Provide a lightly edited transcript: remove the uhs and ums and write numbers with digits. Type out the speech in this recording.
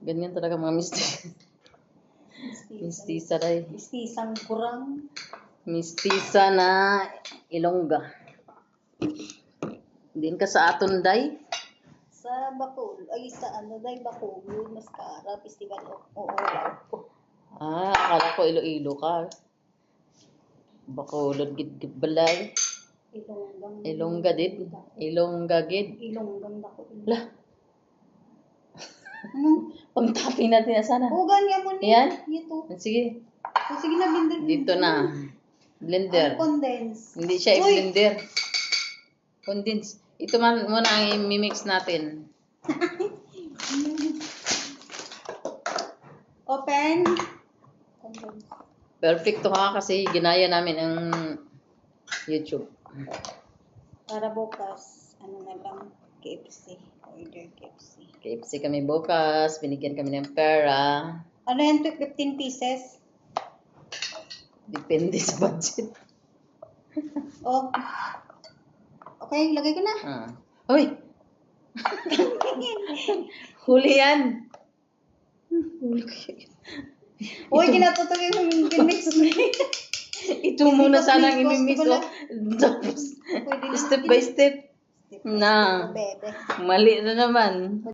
Ganyan talaga mga mistisa day. Mistisang kurang. Mistisa na Ilongga. Din ka sa aton day? Sa Bacol, ay sa ano day, Bacolod, Mascara, Festival o Akala ko Iloilo ka. Bacolod gid balay. Ilongga did. Ilongga gid. Ilonggang Bacol. Lah, Ano? pang-topping natin na sana. O, ganyan mo ni. Yan? Ito. Sige. O, sige na, blender. Dito na. Blender. Condense. Hindi siya i-blender. Condense. Ito man muna ang i-mix natin. Open. Condense. Perfecto ha kasi ginaya namin ang YouTube. Para bukas, ano na lang, KFC. Order KFC. KFC kami bukas. Binigyan kami ng pera. Ano yan, 15 pieces? Depende sa budget. Oh. Okay, lagay ko na. Hoy! Huli yan! Huli ko yan. Uy, kinatutugin mo yung mix mo. Ito muna sana ang imimix. Tapos, Pwede na. step by step. Na. Bebe. Mali na naman.